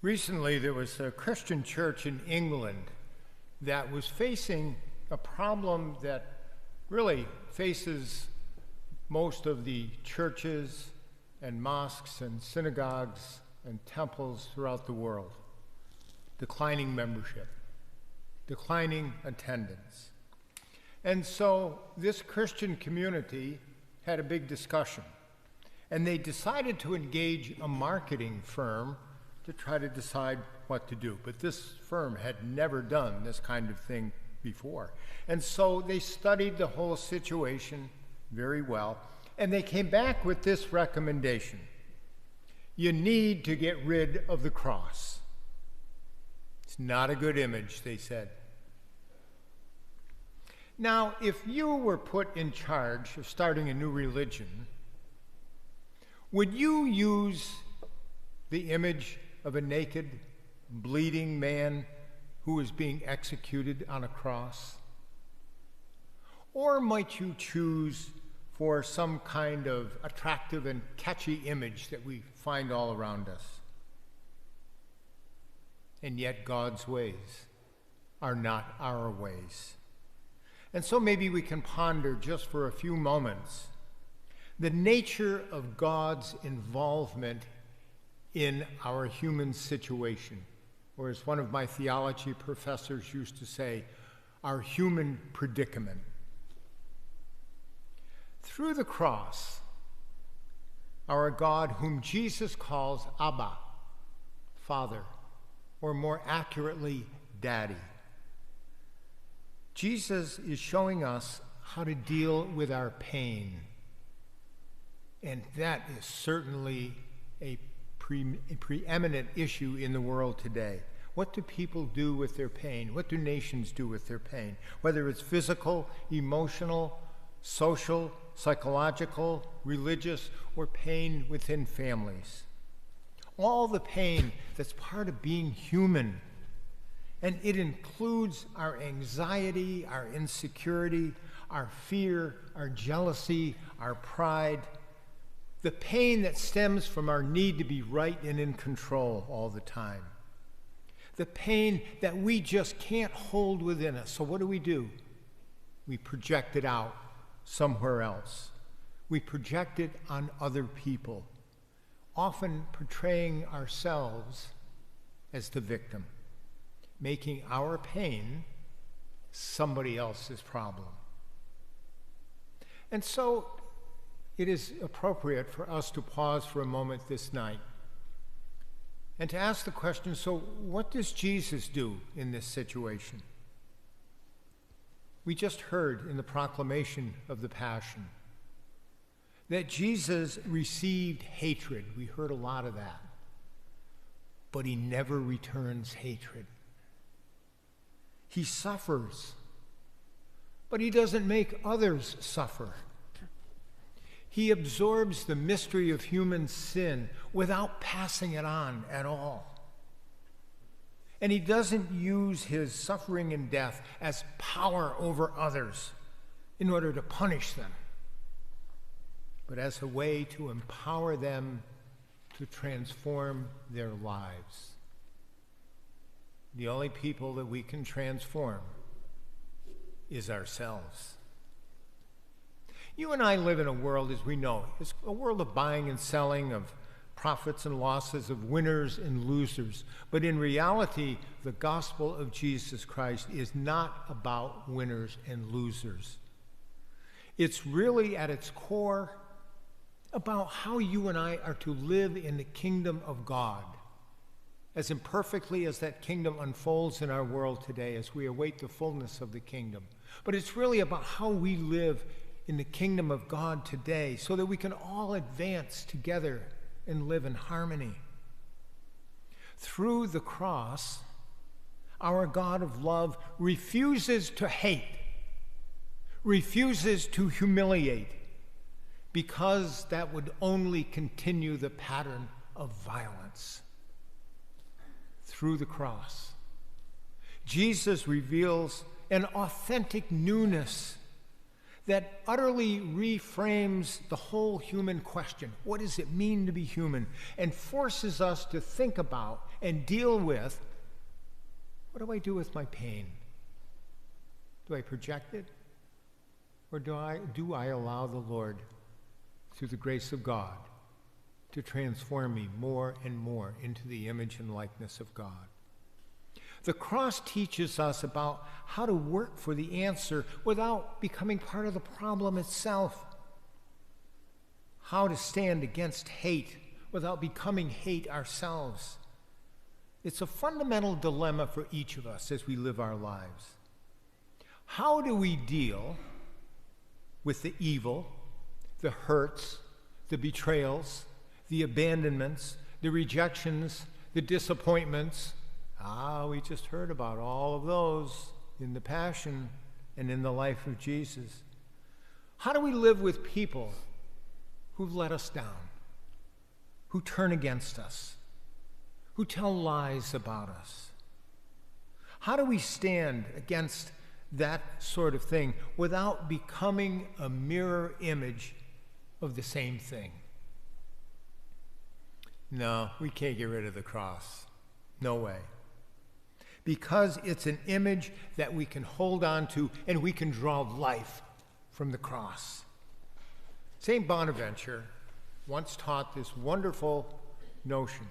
Recently, there was a Christian church in England that was facing a problem that really faces most of the churches and mosques and synagogues and temples throughout the world: declining membership, declining attendance. And so this Christian community had a big discussion, and they decided to engage a marketing firm to try to decide what to do. But this firm had never done this kind of thing before. And so they studied the whole situation very well, and they came back with this recommendation: you need to get rid of the cross. It's not a good image, they said. Now, if you were put in charge of starting a new religion, would you use the image of a naked, bleeding man who is being executed on a cross? Or might you choose for some kind of attractive and catchy image that we find all around us? And yet God's ways are not our ways. And so maybe we can ponder just for a few moments the nature of God's involvement in our human situation, or as one of my theology professors used to say, our human predicament. Through the cross, our God, whom Jesus calls Abba, Father, or more accurately, Daddy, Jesus is showing us how to deal with our pain. And that is certainly a preeminent issue in the world today. What do people do with their pain? What do nations do with their pain? Whether it's physical, emotional, social, psychological, religious, or pain within families. All the pain that's part of being human. And it includes our anxiety, our insecurity, our fear, our jealousy, our pride, the pain that stems from our need to be right and in control all the time. The pain that we just can't hold within us. So what do? We project it out somewhere else. We project it on other people, often portraying ourselves as the victim, making our pain somebody else's problem. And so it is appropriate for us to pause for a moment this night and to ask the question, so what does Jesus do in this situation? We just heard in the proclamation of the Passion that Jesus received hatred. We heard a lot of that. But he never returns hatred. He suffers, but he doesn't make others suffer. He absorbs the mystery of human sin without passing it on at all. And he doesn't use his suffering and death as power over others in order to punish them, but as a way to empower them to transform their lives. The only people that we can transform is ourselves. You and I live in a world, as we know, it's a world of buying and selling, of profits and losses, of winners and losers. But in reality, the gospel of Jesus Christ is not about winners and losers. It's really at its core about how you and I are to live in the kingdom of God, as imperfectly as that kingdom unfolds in our world today as we await the fullness of the kingdom. But it's really about how we live in the kingdom of God today so that we can all advance together and live in harmony. Through the cross, our God of love refuses to hate, refuses to humiliate, because that would only continue the pattern of violence. Through the cross, Jesus reveals an authentic newness that utterly reframes the whole human question. What does it mean to be human? And forces us to think about and deal with, what do I do with my pain? Do I project it? Or do I allow the Lord, through the grace of God, to transform me more and more into the image and likeness of God? The cross teaches us about how to work for the answer without becoming part of the problem itself. How to stand against hate without becoming hate ourselves. It's a fundamental dilemma for each of us as we live our lives. How do we deal with the evil, the hurts, the betrayals, the abandonments, the rejections, the disappointments? We just heard about all of those in the Passion and in the life of Jesus. How do we live with people who've let us down, who turn against us, who tell lies about us? How do we stand against that sort of thing without becoming a mirror image of the same thing? No, we can't get rid of the cross. No way. Because it's an image that we can hold on to and we can draw life from the cross. St. Bonaventure once taught this wonderful notion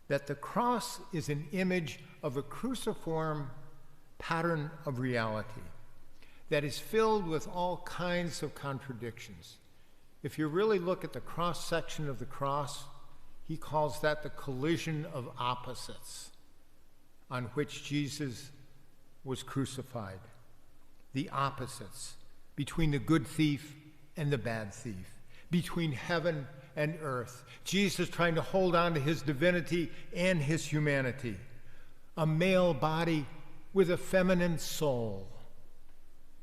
that the cross is an image of a cruciform pattern of reality that is filled with all kinds of contradictions. If you really look at the cross section of the cross, he calls that the collision of opposites on which Jesus was crucified. The opposites between the good thief and the bad thief, between heaven and earth. Jesus trying to hold on to his divinity and his humanity. A male body with a feminine soul,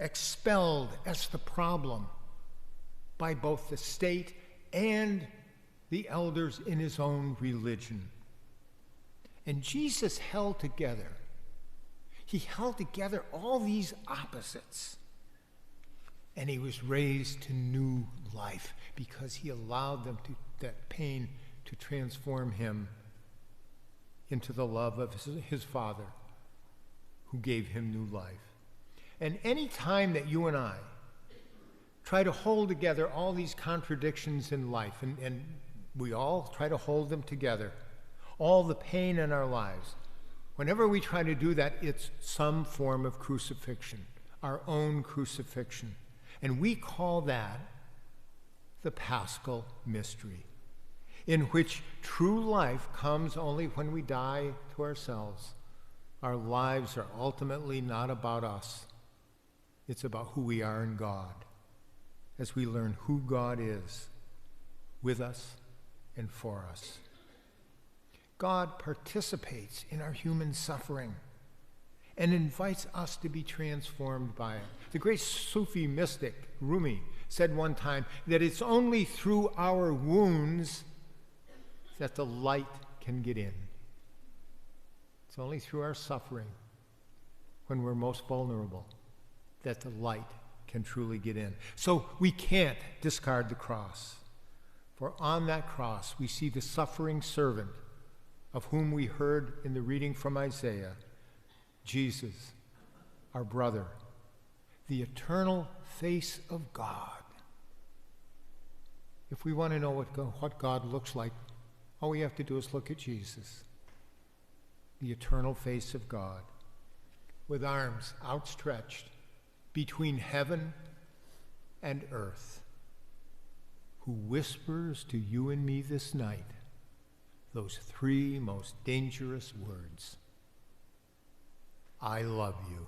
expelled as the problem by both the state and the elders in his own religion. And Jesus held together. He held together all these opposites. And he was raised to new life because he allowed that pain to transform him into the love of his Father, who gave him new life. And any time that you and I try to hold together all these contradictions in life, and we all try to hold them together, all the pain in our lives, whenever we try to do that, it's some form of crucifixion, our own crucifixion. And we call that the Paschal mystery, in which true life comes only when we die to ourselves. Our lives are ultimately not about us. It's about who we are in God, as we learn who God is with us and for us. God participates in our human suffering and invites us to be transformed by it. The great Sufi mystic Rumi said one time that it's only through our wounds that the light can get in. It's only through our suffering, when we're most vulnerable, that the light can truly get in. So we can't discard the cross. For on that cross, we see the suffering servant of whom we heard in the reading from Isaiah, Jesus, our brother, the eternal face of God. If we want to know what God looks like, all we have to do is look at Jesus, the eternal face of God, with arms outstretched between heaven and earth, who whispers to you and me this night those three most dangerous words: I love you.